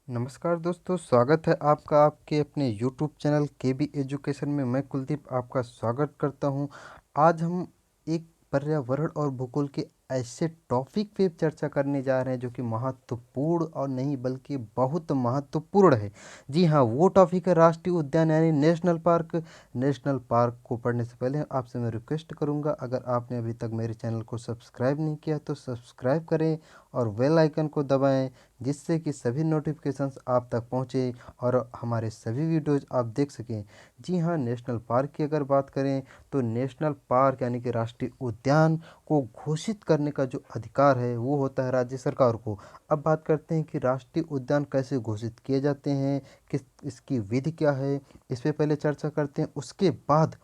नमस्कार दोस्तों, स्वागत है आपका आपके अपने यूट्यूब चैनल केबी एजुकेशन में। मैं कुलदीप आपका स्वागत करता हूं। आज हम एक पर्यावरण और भूगोल के ऐसे टॉपिक पे चर्चा करने जा रहे हैं जो कि महत्वपूर्ण और नहीं बल्कि बहुत महत्वपूर्ण है। जी हाँ, वो टॉपिक है राष्ट्रीय उद्यान यानी नेशनल पार्क। नेशनल पार्क को पढ़ने से पहले आपसे मैं रिक्वेस्ट करूंगा, अगर आपने अभी तक मेरे चैनल को सब्सक्राइब नहीं किया तो सब्सक्राइब करें और बेल आइकन को दबाएं, जिससे कि सभी नोटिफिकेशंस आप तक पहुंचे और हमारे सभी वीडियोज़ आप देख सकें। जी हाँ, नेशनल पार्क की अगर बात करें तो नेशनल पार्क यानी कि राष्ट्रीय उद्यान को घोषित करने का जो अधिकार है वो होता है राज्य सरकार को। अब बात करते हैं कि राष्ट्रीय उद्यान कैसे घोषित किए जाते हैं, किस इसकी विधि क्या है, इस पे पहले चर्चा करते हैं। उसके बाद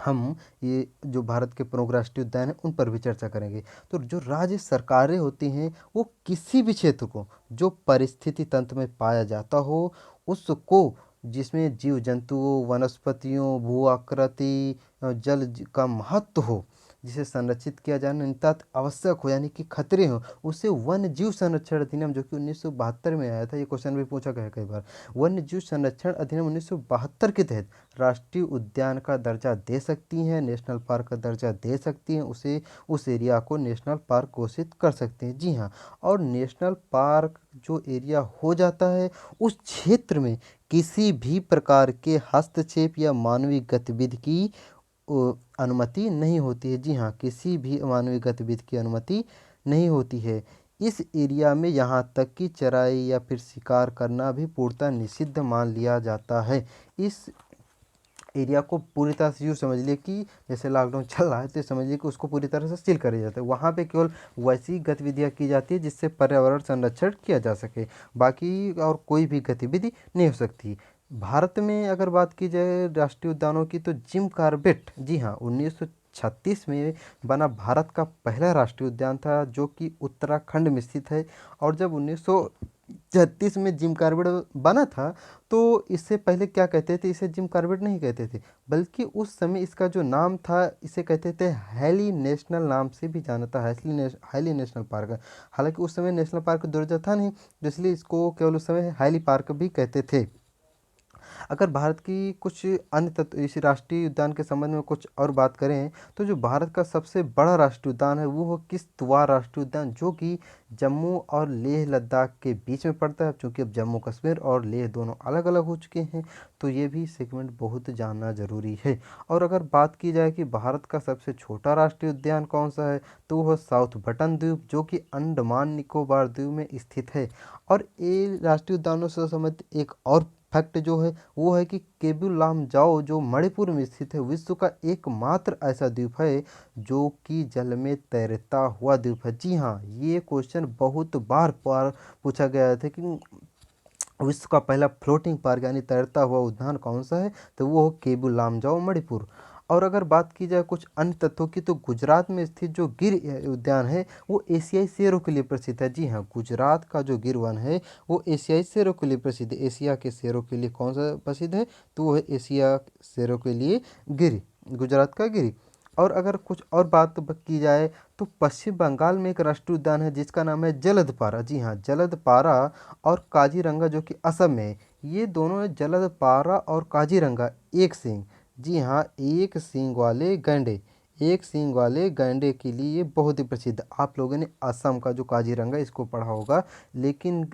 हम ये जो भारत के प्रमुख राष्ट्रीय उद्यान हैं उन पर भी चर्चा करेंगे। तो जो राज्य सरकारें होती हैं वो किसी भी क्षेत्र को जो परिस्थिति तंत्र में पाया जाता हो उसको, जिसमें जीव जंतुओं, वनस्पतियों, भू आकृति, का महत्व हो, जिसे संरक्षित किया जाना नितांत आवश्यक हो यानी कि खतरे हो, उसे वन्य जीव संरक्षण अधिनियम जो कि 1972 में आया था, ये क्वेश्चन भी पूछा गया कई बार। वन्य जीव संरक्षण अधिनियम 1972 के तहत राष्ट्रीय उद्यान का दर्जा दे सकती हैं, नेशनल पार्क का दर्जा दे सकती हैं, उसे उस एरिया को नेशनल पार्क घोषित कर सकते हैं। जी हाँ, और नेशनल पार्क जो एरिया हो जाता है उस क्षेत्र में किसी भी प्रकार के हस्तक्षेप या मानवीय गतिविधि की अनुमति नहीं होती है। जी हाँ, किसी भी मानवीय गतिविधि की अनुमति नहीं होती है। इस एरिया में यहाँ तक कि चराई या फिर शिकार करना भी पूर्णतः निषिद्ध मान लिया जाता है। इस एरिया को पूरी तरह से यूँ समझ लिए कि जैसे लॉकडाउन चल रहा है तो समझिए कि उसको पूरी तरह से सील कर दिया जाता है। वहाँ पे केवल वैसी गतिविधियाँ की जाती है जिससे पर्यावरण संरक्षण किया जा सके, बाकी और कोई भी गतिविधि नहीं हो सकती। भारत में अगर बात की जाए राष्ट्रीय उद्यानों की तो जिम कॉर्बेट, जी हाँ, 1936 में बना भारत का पहला राष्ट्रीय उद्यान था जो कि उत्तराखंड में स्थित है। और जब 1936 में जिम कॉर्बेट बना था तो इससे पहले क्या कहते थे, इसे जिम कॉर्बेट नहीं कहते थे, बल्कि उस समय इसका जो नाम था इसे कहते थे हैली नेशनल नाम से भी जाना था, हैली नेशनल पार्क। हालांकि उस समय नेशनल पार्क दर्जा था नहीं, तो इसलिए इसको केवल उस समय हैली पार्क भी कहते थे। अगर भारत की कुछ अन्य तत्व इस राष्ट्रीय उद्यान के संबंध में कुछ और बात करें तो जो भारत का सबसे बड़ा राष्ट्रीय उद्यान है वो है किश्तवाड़ राष्ट्रीय उद्यान, जो कि जम्मू और लेह लद्दाख के बीच में पड़ता है। क्योंकि अब जम्मू कश्मीर और लेह दोनों अलग अलग हो चुके हैं तो ये भी सेगमेंट बहुत जानना जरूरी है। और अगर बात की जाए कि भारत का सबसे छोटा राष्ट्रीय उद्यान कौन सा है तो वह साउथ बटन द्वीप जो कि अंडमान निकोबार द्वीप में स्थित है। और ये राष्ट्रीय उद्यानों से संबंधित एक और फैक्ट जो है वो है कि केबुल लामजाओ जो मणिपुर में स्थित है विश्व का एकमात्र ऐसा द्वीप है जो कि जल में तैरता हुआ द्वीप है। जी हाँ, ये क्वेश्चन बहुत बार पूछा गया था कि विश्व का पहला फ्लोटिंग पार्क यानी तैरता हुआ उद्यान कौन सा है, तो वो केबुल लामजाओ मणिपुर। और अगर बात की जाए कुछ अन्य तत्वों की तो गुजरात में स्थित जो गिर उद्यान है वो एशियाई शेरों के लिए प्रसिद्ध है। जी हाँ, गुजरात का जो गिर वन है वो एशियाई शेरों के लिए प्रसिद्ध है। एशिया के शेरों के लिए कौन सा प्रसिद्ध है, तो वो है एशिया शेरों के लिए गिर, गुजरात का गिर। और अगर कुछ और बात की जाए तो पश्चिम बंगाल में एक राष्ट्रीय उद्यान है जिसका नाम है जलदपारा। जी हाँ, जलदपारा और काजीरंगा जो कि असम में है, ये दोनों है जलदपारा और काजीरंगा एक सींग। जी हाँ, एक सींग वाले गैंडे, एक सींग वाले गैंडे के लिए ये बहुत ही प्रसिद्ध। आप लोगों ने असम का जो काजीरंगा इसको पढ़ा होगा, लेकिन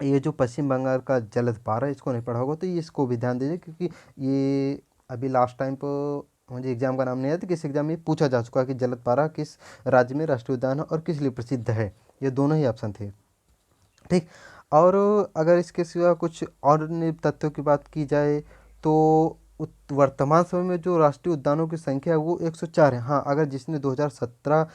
ये जो पश्चिम बंगाल का जलदपारा इसको नहीं पढ़ा होगा, तो ये इसको भी ध्यान दीजिए क्योंकि ये अभी लास्ट टाइम पर मुझे एग्जाम का नाम नहीं आया था, किस एग्जाम में पूछा जा चुका है कि जलदपारा किस राज्य में राष्ट्रीय उद्यान है और किस लिए प्रसिद्ध है। ये दोनों ही ऑप्शन थे। ठीक। और अगर इसके सिवा कुछ और अन्य तथ्यों की बात की जाए तो वर्तमान समय में जो राष्ट्रीय उद्यानों की संख्या है वो 104 है। हाँ, अगर जिसने 2017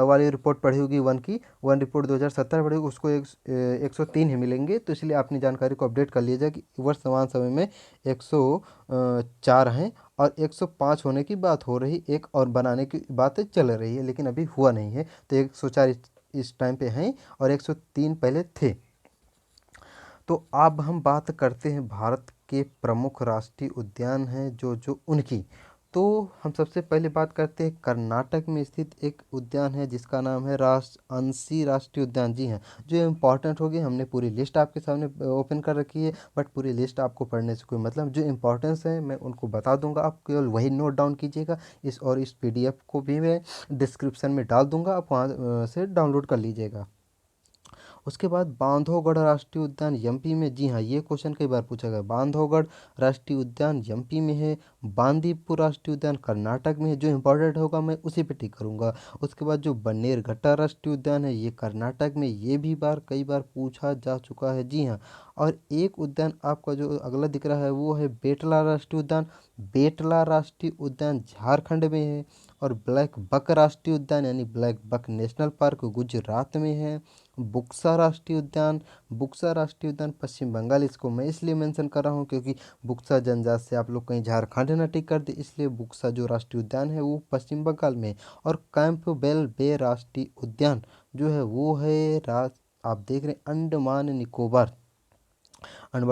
वाली रिपोर्ट पढ़ी होगी, वन रिपोर्ट 2017 पढ़ी होगी, उसको 103 ही मिलेंगे। तो इसलिए अपनी जानकारी को अपडेट कर लीजिए कि वर्तमान समय में 104 हैं और 105 होने की बात हो रही, एक और बनाने की बात चल रही है लेकिन अभी हुआ नहीं है। तो 104 इस टाइम पे हैं और 103 पहले थे। तो अब हम बात करते हैं भारत के प्रमुख राष्ट्रीय उद्यान हैं जो जो उनकी। तो हम सबसे पहले बात करते हैं कर्नाटक में स्थित एक उद्यान है जिसका नाम है अंशी राष्ट्रीय उद्यान। जी हाँ, जो इम्पोर्टेंट होगी, हमने पूरी लिस्ट आपके सामने ओपन कर रखी है, बट पूरी लिस्ट आपको पढ़ने से कोई मतलब, जो इम्पोर्टेंस है मैं उनको बता दूंगा, आप केवल वही नोट डाउन कीजिएगा। इस पीडीएफ को भी मैं डिस्क्रिप्शन में डाल दूंगा, आप वहाँ से डाउनलोड कर लीजिएगा। उसके बाद बांधवगढ़ राष्ट्रीय उद्यान एमपी में। जी हाँ, ये क्वेश्चन कई बार पूछा गया। बांधवगढ़ राष्ट्रीय उद्यान एमपी में है। बांदीपुर राष्ट्रीय उद्यान कर्नाटक में है। जो इम्पोर्टेंट होगा मैं उसी पे टिक करूँगा। उसके बाद जो बन्नेरघट्टा राष्ट्रीय उद्यान है, ये कर्नाटक में, ये भी कई बार पूछा जा चुका है। जी हाँ, और एक उद्यान आपका जो अगला दिख रहा है वो है बेटला राष्ट्रीय उद्यान। बेटला राष्ट्रीय उद्यान झारखंड में है। और ब्लैक बक राष्ट्रीय उद्यान यानी black buck national park Gujarat में है। बुक्सा राष्ट्रीय उद्यान, बुक्सा राष्ट्रीय उद्यान पश्चिम बंगाल। इसको मैं इसलिए मेंशन कर रहा हूँ क्योंकि बुक्सा जनजाति से आप लोग कहीं झारखंड न टिक कर दे, इसलिए बुक्सा जो राष्ट्रीय उद्यान है वो पश्चिम बंगाल में है। और कैंपबेल बे राष्ट्रीय उद्यान जो है वो है आप देख रहे हैं अंडमान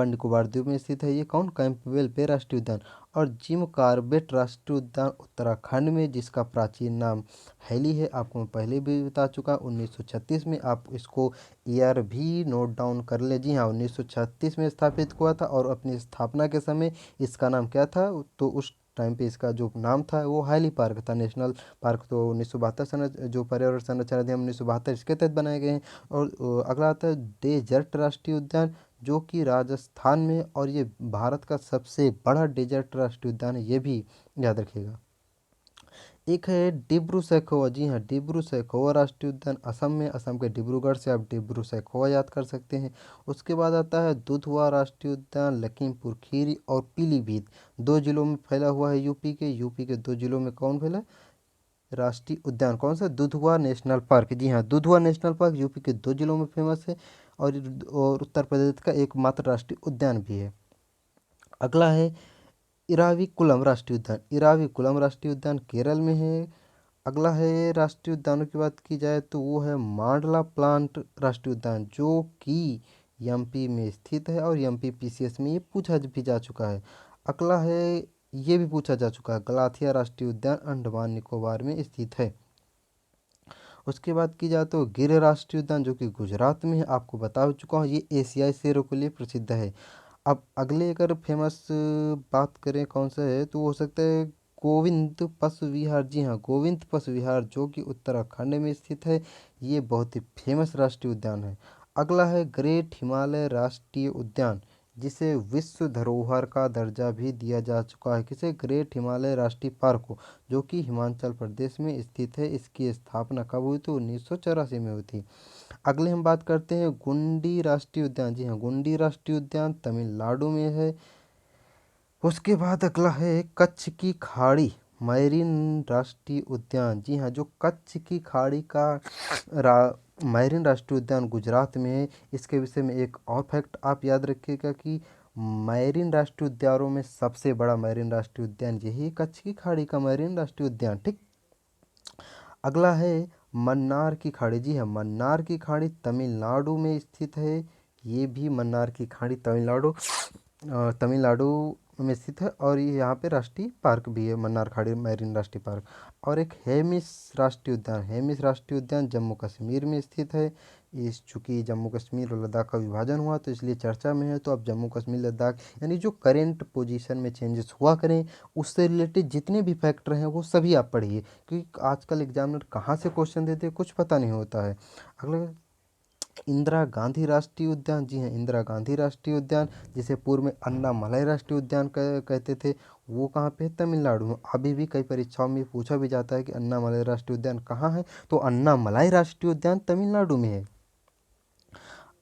निकोबार द्वीप में स्थित है। ये कौन? कैंपबेल बे राष्ट्रीय उद्यान। और जिम कॉर्बेट राष्ट्रीय उद्यान उत्तराखंड में, जिसका प्राचीन नाम हैली है, आपको मैं पहले भी बता चुका। 1936 में, आप इसको ईयर भी नोट डाउन कर ले। जी हाँ, 1936 में स्थापित हुआ था और अपनी स्थापना के समय इसका नाम क्या था? तो उस टाइम पे इसका जो नाम था वो हैली पार्क था। नेशनल पार्क तो 1972 सन, जो पर्यावरण संरक्षण अधिनियम 1972 इसके तहत बनाए गए हैं। और अगला आता है डेजर्ट राष्ट्रीय उद्यान, जो कि राजस्थान में, और ये भारत का सबसे बड़ा डेजर्ट राष्ट्रीय उद्यान है, ये भी याद रखिएगा। एक है डिब्रू सैखोवा। जी हाँ, डिब्रू सैखोवा राष्ट्रीय उद्यान असम में, असम के डिब्रूगढ़ से आप डिब्रू सैखोवा याद कर सकते हैं। उसके बाद आता है दुधवा राष्ट्रीय उद्यान लखीमपुर खीरी और पीलीभीत, 2 जिलों में फैला हुआ है। यूपी के 2 जिलों में कौन फैला है? राष्ट्रीय उद्यान कौन सा? Dudhwa national park. जी हाँ, दुधवा नेशनल पार्क यूपी के 2 जिलों में फेमस है। और उत्तर प्रदेश का एकमात्र राष्ट्रीय उद्यान भी है। अगला है इराविकुलम राष्ट्रीय उद्यान। इराविकुलम राष्ट्रीय उद्यान केरल में है। अगला है राष्ट्रीय उद्यानों की बात की जाए तो वो है मांडला प्लांट राष्ट्रीय उद्यान, जो कि एमपी में स्थित है और एमपी पीसीएस में ये पूछा भी जा चुका है। अगला है, ये भी पूछा जा चुका है, गलाथिया राष्ट्रीय उद्यान अंडमान निकोबार में स्थित है। उसके बाद की जाए तो गिर राष्ट्रीय उद्यान, जो कि गुजरात में है, आपको बता चुका हूँ, ये एशियाई शेरों के लिए प्रसिद्ध है। अब अगले अगर फेमस बात करें कौन सा है, तो हो सकता है गोविंद पशु विहार। जी हाँ, गोविंद पशु विहार, जो कि उत्तराखंड में स्थित है, ये बहुत ही फेमस राष्ट्रीय उद्यान है। अगला है ग्रेट हिमालय राष्ट्रीय उद्यान, जिसे विश्व धरोहर का दर्जा भी दिया जा चुका है। किसे? ग्रेट हिमालय राष्ट्रीय पार्क को, जो कि हिमाचल प्रदेश में स्थित है। इसकी स्थापना कब हुई थी? 1984 में हुई थी। अगले हम बात करते हैं गुंडी राष्ट्रीय उद्यान। जी हाँ, गुंडी राष्ट्रीय उद्यान तमिलनाडु में है। उसके बाद अगला है कच्छ की खाड़ी मैरीन राष्ट्रीय उद्यान। जी हाँ, जो कच्छ की खाड़ी का मैरीन राष्ट्रीय उद्यान गुजरात में है। इसके विषय में एक और फैक्ट आप याद रखिएगा कि मैरीन राष्ट्रीय उद्यानों में सबसे बड़ा मैरीन राष्ट्रीय उद्यान यही है, कच्छ की खाड़ी का मैरीन राष्ट्रीय उद्यान। ठीक। अगला है मन्नार की खाड़ी। जी हाँ, मन्नार की खाड़ी तमिलनाडु में स्थित है। ये भी मन्नार की खाड़ी तमिलनाडु में स्थित है। और ये यहाँ पे राष्ट्रीय पार्क भी है, मन्नार खाड़ी मैरीन राष्ट्रीय पार्क। और एक हेमिस राष्ट्रीय उद्यान, हेमिस राष्ट्रीय उद्यान जम्मू कश्मीर में स्थित है। इस चूँकि जम्मू कश्मीर और लद्दाख का विभाजन हुआ तो इसलिए चर्चा में है। तो अब जम्मू कश्मीर लद्दाख यानी जो करेंट पोजीशन में चेंजेस हुआ करें, उससे रिलेटेड जितने भी फैक्टर हैं वो सभी आप पढ़िए, क्योंकि आजकल एग्जामिनर कहाँ से क्वेश्चन देते हैं कुछ पता नहीं होता है। अगला इंदिरा गांधी राष्ट्रीय उद्यान। जी हाँ, इंदिरा गांधी राष्ट्रीय उद्यान, जिसे पूर्व में अन्नामलई राष्ट्रीय उद्यान कहते थे, वो कहाँ पे है? तमिलनाडु में। अभी भी कई परीक्षाओं में पूछा भी जाता है कि अन्नामलई राष्ट्रीय उद्यान कहाँ है, तो अन्नामलई राष्ट्रीय उद्यान तमिलनाडु में है।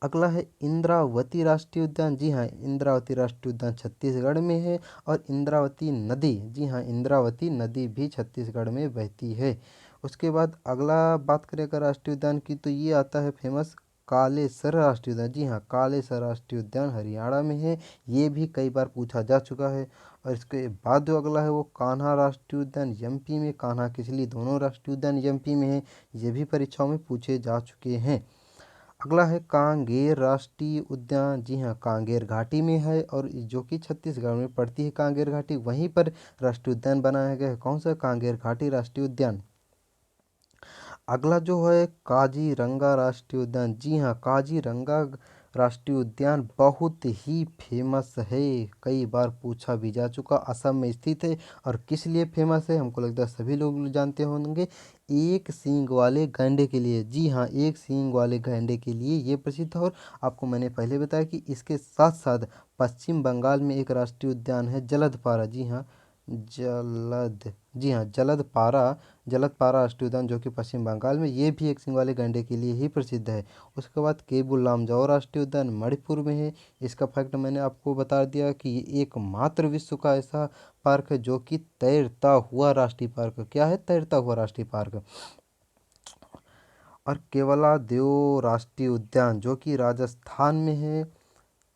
अगला है इंद्रावती राष्ट्रीय उद्यान। जी हाँ, इंद्रावती राष्ट्रीय उद्यान छत्तीसगढ़ में है। और इंद्रावती नदी, जी हाँ, इंद्रावती नदी भी छत्तीसगढ़ में बहती है। उसके बाद अगला बात करें अगर राष्ट्रीय उद्यान की, तो ये आता है फेमस कालेसर राष्ट्रीय उद्यान। जी हाँ, कालेसर राष्ट्रीय उद्यान हरियाणा में है। ये भी कई बार पूछा जा चुका है। और इसके बाद जो अगला है वो कान्हा राष्ट्रीय उद्यान एमपी में, कान्हा किसली दोनों राष्ट्रीय उद्यान एमपी में है। ये भी परीक्षाओं में पूछे जा चुके हैं। अगला है कांगेर राष्ट्रीय उद्यान। जी हाँ, कांगेर घाटी में है और जो कि छत्तीसगढ़ में पड़ती है कांगेर घाटी, वहीं पर राष्ट्रीय उद्यान बनाया गया है। कौन सा? कांगेर घाटी राष्ट्रीय उद्यान। अगला जो है काजीरंगा राष्ट्रीय उद्यान। जी हाँ, काजीरंगा राष्ट्रीय उद्यान बहुत ही फेमस है, कई बार पूछा भी जा चुका। असम में स्थित है और किस लिए फेमस है हमको लगता है सभी लोग जानते होंगे, एक सींग वाले गैंडे के लिए। जी हाँ, एक सींग वाले गैंडे के लिए ये प्रसिद्ध है। और आपको मैंने पहले बताया कि इसके साथ साथ पश्चिम बंगाल में एक राष्ट्रीय उद्यान है जलदपारा। जी हाँ, जलदपारा राष्ट्रीय उद्यान जो कि पश्चिम बंगाल में, ये भी एक सिंग वाले गैंडे के लिए ही प्रसिद्ध है। उसके बाद केबुल लामजाओ राष्ट्रीय उद्यान मणिपुर में है। इसका फैक्ट मैंने आपको बता दिया कि ये एकमात्र विश्व का ऐसा पार्क है जो कि तैरता हुआ राष्ट्रीय पार्क। क्या है? तैरता हुआ राष्ट्रीय पार्क। और केवलादेव राष्ट्रीय उद्यान जो कि राजस्थान में है,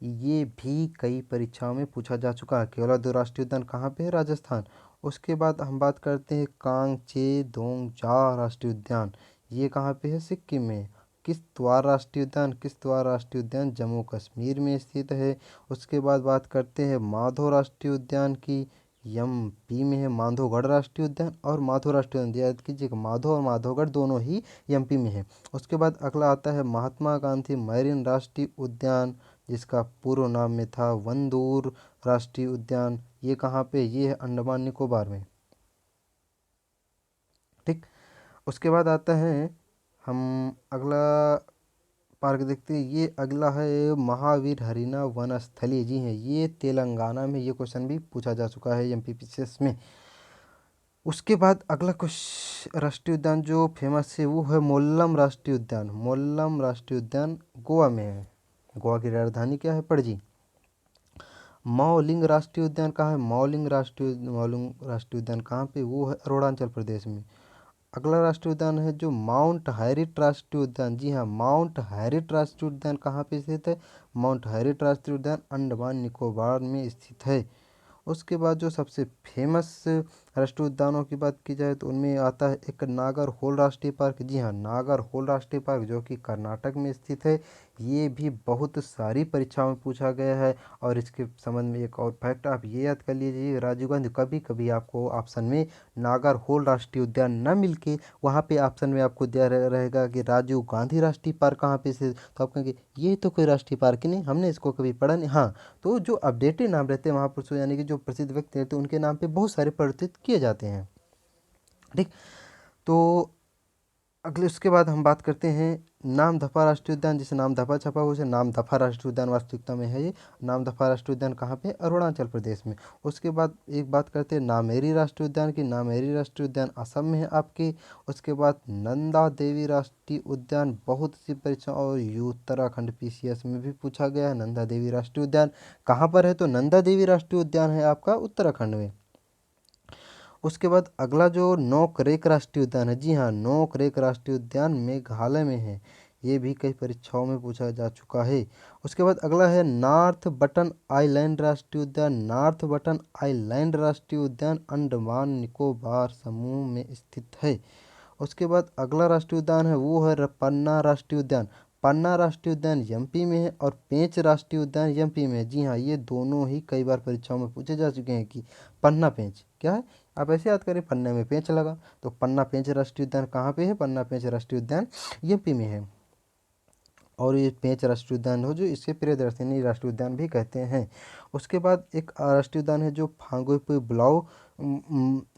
ये भी कई परीक्षाओं में पूछा जा चुका है। केवलादेव राष्ट्रीय उद्यान कहाँ पे है? राजस्थान। उसके बाद हम बात करते हैं कांगचेदोंगजा राष्ट्रीय उद्यान। ये कहाँ पे है? सिक्किम में। किश्तवाड़ राष्ट्रीय उद्यान। किश्तवाड़ राष्ट्रीय उद्यान जम्मू कश्मीर में स्थित है। उसके बाद बात करते हैं माधो राष्ट्रीय उद्यान की, एमपी में है। माधोगढ़ राष्ट्रीय उद्यान और माधो राष्ट्रीय उद्यान, याद कीजिएगा, माधो और माधोगढ़ दोनों ही एमपी में है। उसके बाद अगला आता है महात्मा गांधी मैरीन राष्ट्रीय उद्यान, जिसका पूर्व नाम में था वंदूर राष्ट्रीय उद्यान। ये कहाँ पे? ये है अंडमान निकोबार में। ठीक। उसके बाद आता है हम अगला पार्क देखते हैं। ये अगला है महावीर हरिना वनस्थली। जी हैं, ये तेलंगाना में, ये क्वेश्चन भी पूछा जा चुका है एमपीपीसीएस में। उसके बाद अगला कुछ राष्ट्रीय उद्यान जो फेमस है वो है मोल्लम राष्ट्रीय उद्यान। मोल्लम राष्ट्रीय उद्यान गोवा में है। गोवा की राजधानी क्या है? पणजी। मौलिंग राष्ट्रीय उद्यान कहाँ है? मौलिंग राष्ट्रीय उद्यान कहाँ पे? वो है अरुणाचल प्रदेश में। अगला राष्ट्रीय उद्यान है जो माउंट हैरिट राष्ट्रीय उद्यान। जी हाँ, माउंट हैरिट राष्ट्रीय उद्यान कहाँ पे स्थित है? माउंट हैरिट राष्ट्रीय उद्यान अंडमान निकोबार में स्थित है। उसके बाद जो सबसे फेमस राष्ट्रीय उद्यानों की बात की जाए तो उनमें आता है एक नागर होल राष्ट्रीय पार्क। जी हाँ, नागर होल राष्ट्रीय पार्क जो कि कर्नाटक में स्थित है। ये भी बहुत सारी परीक्षाओं में पूछा गया है। और इसके संबंध में एक और फैक्ट आप ये याद कर लीजिए, राजीव गांधी, कभी कभी आपको ऑप्शन में नागर होल राष्ट्रीय उद्यान न मिल के वहाँ पे ऑप्शन में आपको दिया रहेगा कि राजीव गांधी राष्ट्रीय पार्क कहाँ पे स्थित, तो आप कहेंगे ये तो कोई राष्ट्रीय पार्क ही नहीं, हमने इसको कभी पढ़ा नहीं। हाँ, तो जो अपडेटेड नाम रहते हैं महापुरुषों यानी कि जो प्रसिद्ध व्यक्ति रहते हैं उनके नाम पे बहुत सारे परिवर्तित किए जाते हैं। ठीक। तो अगले उसके बाद हम बात करते हैं नामदफा राष्ट्रीय उद्यान, जिसे नामदफा छपा हुआ, उसे नामदफा राष्ट्रीय उद्यान वास्तविकता में है। ये नामदफा राष्ट्रीय उद्यान कहाँ पे? अरुणाचल प्रदेश में। उसके बाद एक बात करते हैं नामेरी राष्ट्रीय उद्यान की। नामेरी राष्ट्रीय उद्यान असम में है आपके। उसके बाद नंदा देवी राष्ट्रीय उद्यान, बहुत सी परीक्षा और उत्तराखंड पीसीएस में भी पूछा गया है। नंदा देवी राष्ट्रीय उद्यान कहाँ पर है? तो नंदा देवी राष्ट्रीय उद्यान है आपका उत्तराखंड में। उसके बाद अगला जो नोकरेक राष्ट्रीय उद्यान है। जी हाँ, नोकरेक राष्ट्रीय उद्यान मेघालय में है। ये भी कई परीक्षाओं में पूछा जा चुका है। उसके बाद अगला है नॉर्थ बटन आइलैंड राष्ट्रीय उद्यान। नॉर्थ बटन आइलैंड राष्ट्रीय उद्यान अंडमान निकोबार समूह में स्थित है। उसके बाद अगला राष्ट्रीय उद्यान है वो है पन्ना राष्ट्रीय उद्यान। पन्ना राष्ट्रीय उद्यान एमपी में है और पेंच राष्ट्रीय उद्यान एमपी में है। जी हाँ, ये दोनों ही कई बार परीक्षाओं में पूछे जा चुके हैं कि पन्ना पेंच क्या है। आप ऐसे याद करें, पन्ने में पेंच लगा, तो पन्ना पेंच राष्ट्रीय उद्यान कहाँ पे है? पन्ना पेंच राष्ट्रीय उद्यान यूपी में है। और ये पेंच राष्ट्रीय उद्यान हो जो इसे प्रियदर्शनी राष्ट्रीय उद्यान भी कहते हैं। उसके बाद एक राष्ट्रीय उद्यान है जो फांगुइपुई ब्लाउ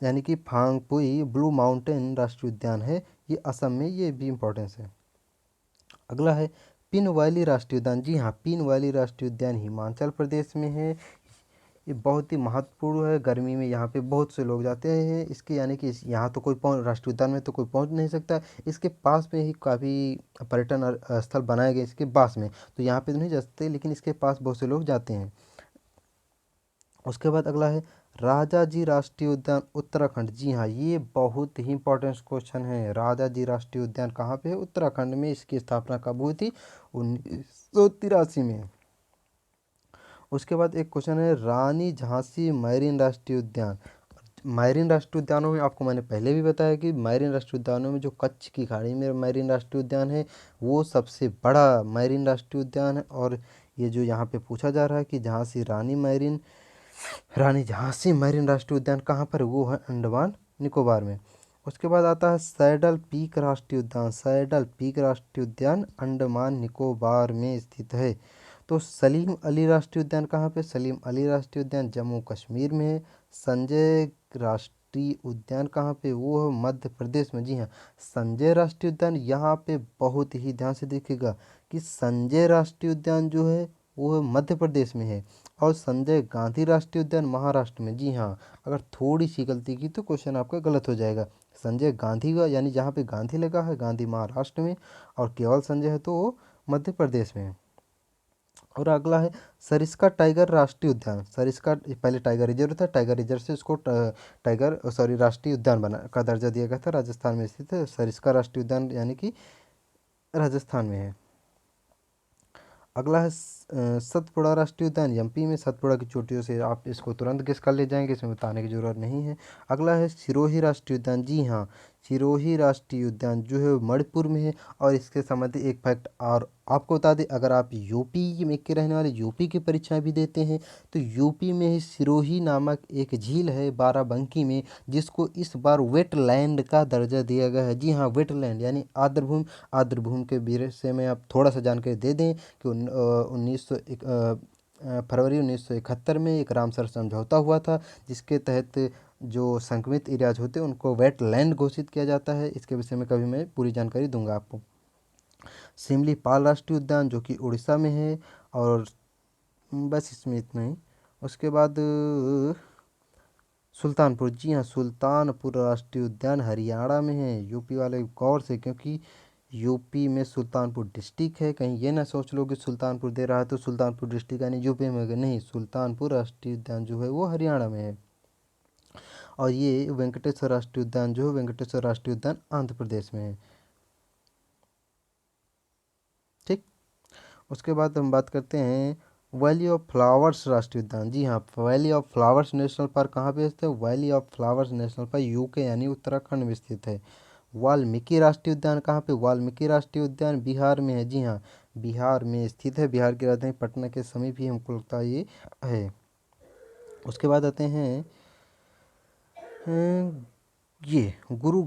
यानी कि फांगपुई ब्लू माउंटेन राष्ट्रीय उद्यान है। ये असम में, ये भी इम्पोर्टेंस है। अगला है पिन वैली राष्ट्रीय उद्यान। जी हाँ, पिन वैली राष्ट्रीय उद्यान हिमाचल प्रदेश में है। ये बहुत ही महत्वपूर्ण है। गर्मी में यहाँ पे बहुत से लोग जाते हैं इसके, यानी कि यहाँ तो कोई पहुँच, राष्ट्रीय उद्यान में तो कोई पहुँच नहीं सकता। इसके पास में ही काफ़ी पर्यटन स्थल बनाए गए इसके पास में, तो यहाँ पे तो नहीं जा सकते लेकिन इसके पास बहुत से लोग जाते हैं। उसके बाद अगला है राजा जी राष्ट्रीय उद्यान उत्तराखंड। जी हाँ, ये बहुत ही इंपॉर्टेंट क्वेश्चन है। राजा जी राष्ट्रीय उद्यान कहाँ पे है? उत्तराखंड में। इसकी स्थापना कब हुई थी? 1983 में। उसके बाद एक क्वेश्चन है रानी झांसी मैरीन राष्ट्रीय उद्यान। मैरीन राष्ट्रीय उद्यानों में आपको मैंने पहले भी बताया कि मैरीन राष्ट्रीय उद्यानों में जो कच्छ की खाड़ी में मैरीन राष्ट्रीय उद्यान है वो सबसे बड़ा मैरीन राष्ट्रीय उद्यान है। और ये जो यहाँ पे पूछा जा रहा है कि रानी झांसी मैरीन राष्ट्रीय उद्यान कहाँ पर, वो है अंडमान निकोबार में। उसके बाद आता है सैडल पीक राष्ट्रीय उद्यान। सैडल पीक राष्ट्रीय उद्यान अंडमान निकोबार में स्थित है। तो सलीम अली राष्ट्रीय उद्यान कहाँ पे, सलीम अली राष्ट्रीय उद्यान जम्मू कश्मीर में है। संजय राष्ट्रीय उद्यान कहाँ पे, वो है मध्य प्रदेश में। जी हाँ, संजय राष्ट्रीय उद्यान, यहाँ पे बहुत ही ध्यान से देखिएगा कि संजय राष्ट्रीय उद्यान जो है वो है मध्य प्रदेश में है और संजय गांधी राष्ट्रीय उद्यान महाराष्ट्र में। जी हाँ, अगर थोड़ी सी गलती की तो क्वेश्चन आपका गलत हो जाएगा। संजय गांधी का यानी जहाँ पे गांधी लगा है गांधी महाराष्ट्र में और केवल संजय है तो वो मध्य प्रदेश में है। और अगला है सरिस्का टाइगर राष्ट्रीय उद्यान। सरिस्का पहले टाइगर रिजर्व था, टाइगर रिजर्व से इसको राष्ट्रीय उद्यान बना का दर्जा दिया गया था। राजस्थान में स्थित है सरिस्का राष्ट्रीय उद्यान यानी कि राजस्थान में है। अगला है सतपुड़ा राष्ट्रीय उद्यान एमपी में। सतपुड़ा की चोटियों से आप इसको तुरंत गेस कर ले जाएंगे, इसमें बताने की ज़रूरत नहीं है। अगला है सिरोही राष्ट्रीय उद्यान। जी हाँ, सिरोही राष्ट्रीय उद्यान जो है मणिपुर में है। और इसके संबंधित एक फैक्ट और आपको बता दें, अगर आप यूपी में के रहने वाले यूपी की परीक्षाएं भी देते हैं तो यूपी में ही सिरोही नामक एक झील है बाराबंकी में, जिसको इस बार वेटलैंड का दर्जा दिया गया है। जी हाँ, वेटलैंड यानी आर्द्रभूमि। आर्द्रभूमि के विषय में आप थोड़ा सा जानकारी दे दें कि फरवरी 1971 में एक रामसर समझौता हुआ था, जिसके तहत जो संक्रमित एरियाज होते हैं उनको वेटलैंड घोषित किया जाता है। इसके विषय में कभी मैं पूरी जानकारी दूंगा आपको। सिमलीपाल राष्ट्रीय उद्यान जो कि उड़ीसा में है। और बस इसमें इतना ही। उसके बाद सुल्तानपुर। जी हाँ, सुल्तानपुर राष्ट्रीय उद्यान हरियाणा में है। यूपी वाले गौर से, क्योंकि यूपी में सुल्तानपुर डिस्ट्रिक्ट है, कहीं ये ना सोच लो कि सुल्तानपुर दे रहा है तो सुल्तानपुर डिस्ट्रिक्ट यानी यूपी में है। नहीं, सुल्तानपुर राष्ट्रीय उद्यान जो है वो हरियाणा में है। और ये वेंकटेश्वर राष्ट्रीय उद्यान जो है वेंकटेश्वर राष्ट्रीय उद्यान आंध्र प्रदेश में है। ठीक। उसके बाद हम बात करते हैं वैली ऑफ फ्लावर्स राष्ट्रीय उद्यान। जी हाँ, valley of flowers national park कहाँ पे स्थित है, valley of flowers national park UK यानी उत्तराखंड में स्थित है। वाल्मीकि राष्ट्रीय उद्यान कहाँ पे, वाल्मीकि राष्ट्रीय उद्यान बिहार में है। जी हाँ, बिहार में स्थित है, बिहार की राजधानी पटना के समीप ही हमको लगता है ये है। उसके बाद आते हैं ये गुरु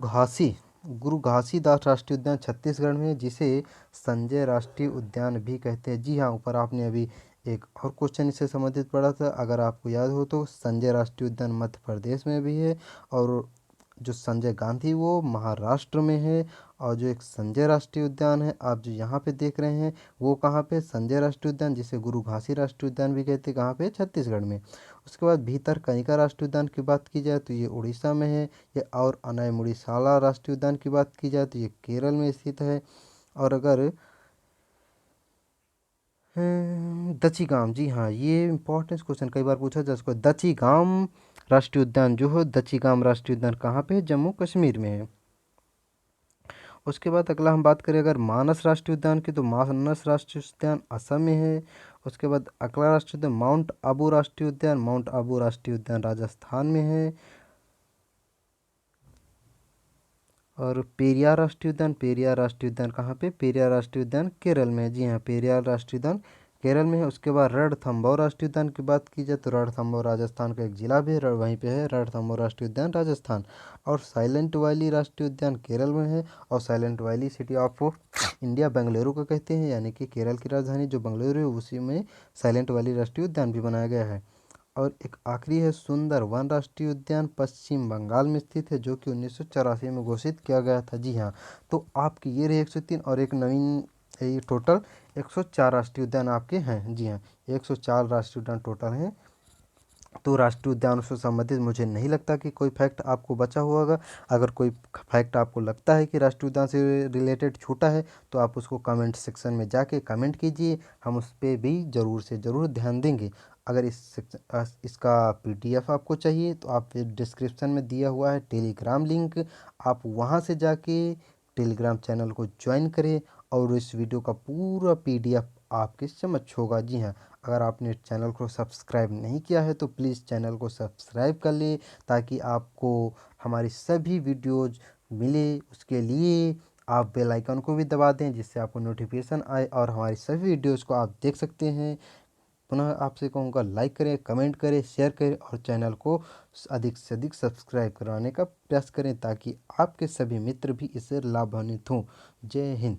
घासीदास राष्ट्रीय उद्यान छत्तीसगढ़ में, जिसे संजय राष्ट्रीय उद्यान भी कहते हैं। जी हाँ, ऊपर आपने अभी एक और क्वेश्चन इससे संबंधित पढ़ा था, अगर आपको याद हो तो संजय राष्ट्रीय उद्यान मध्य प्रदेश में भी है और जो संजय गांधी वो महाराष्ट्र में है। और जो एक संजय राष्ट्रीय उद्यान है आप जो यहाँ पे देख रहे हैं वो कहाँ पे, संजय राष्ट्रीय उद्यान जिसे गुरु घासी राष्ट्रीय उद्यान भी कहते हैं, कहाँ पे, छत्तीसगढ़ में। उसके बाद भीतरकनिका राष्ट्रीय उद्यान की बात की जाए तो ये उड़ीसा में है। ये और अनायमुड़ीसाला राष्ट्रीय उद्यान की बात की जाए तो ये केरल में स्थित है। और अगर दचीगाम, जी हाँ, ये इंपॉर्टेंट क्वेश्चन कई बार पूछा जा सकता है। दचीगाम राष्ट्रीय उद्यान जो है, दचीगाम राष्ट्रीय उद्यान कहाँ पे है, जम्मू कश्मीर में है। उसके बाद अगला हम बात करें अगर मानस राष्ट्रीय उद्यान की, तो मानस राष्ट्रीय उद्यान असम में है। उसके बाद अगला राष्ट्रीय उद्यान माउंट आबू राष्ट्रीय उद्यान, माउंट आबू राष्ट्रीय उद्यान राजस्थान में है। और पेरियार राष्ट्रीय उद्यान, पेरियार राष्ट्रीय उद्यान कहाँ पे, पेरियार राष्ट्रीय उद्यान केरल में है। जी हाँ, पेरियार राष्ट्रीय उद्यान केरल में है। उसके बाद रणथंभौर राष्ट्रीय उद्यान की बात की जाए तो रणथंभौर राजस्थान का एक जिला भी है, वहीं पे है रणथंभौर राष्ट्रीय उद्यान राजस्थान। और साइलेंट वैली राष्ट्रीय उद्यान केरल में है। और silent valley city of India Bengaluru को कहते हैं, यानी कि केरल की राजधानी जो बेंगलुरु है उसी में साइलेंट वैली राष्ट्रीय उद्यान भी बनाया गया है। और एक आखिरी है सुंदरवन राष्ट्रीय उद्यान, पश्चिम बंगाल में स्थित है, जो कि 1984 में घोषित किया गया था। जी हाँ, तो आपकी ये रही 103 और एक नवीन, ये टोटल 104 राष्ट्रीय उद्यान आपके हैं। जी हाँ, 104 राष्ट्रीय उद्यान टोटल हैं। तो राष्ट्रीय उद्यानों से संबंधित मुझे नहीं लगता कि कोई फैक्ट आपको बचा हुआ होगा। अगर कोई फैक्ट आपको लगता है कि राष्ट्रीय उद्यान से रिलेटेड छूटा है तो आप उसको कमेंट सेक्शन में जाके कमेंट कीजिए, हम उस पर भी ज़रूर से ज़रूर ध्यान देंगे। अगर इसका पीडीएफ आपको चाहिए तो आप डिस्क्रिप्शन में दिया हुआ है टेलीग्राम लिंक, आप वहाँ से जाके टेलीग्राम चैनल को ज्वाइन करें और इस वीडियो का पूरा पीडीएफ आपके समक्ष होगा। जी हाँ, अगर आपने चैनल को सब्सक्राइब नहीं किया है तो प्लीज़ चैनल को सब्सक्राइब कर लें ताकि आपको हमारी सभी वीडियोज़ मिले। उसके लिए आप बेल आइकन को भी दबा दें जिससे आपको नोटिफिकेशन आए और हमारी सभी वीडियोज़ को आप देख सकते हैं। पुनः आपसे कहूँगा, लाइक करें, कमेंट करें, शेयर करें और चैनल को अधिक से अधिक सब्सक्राइब कराने का प्रयास करें ताकि आपके सभी मित्र भी इससे लाभान्वित हों। जय हिंद।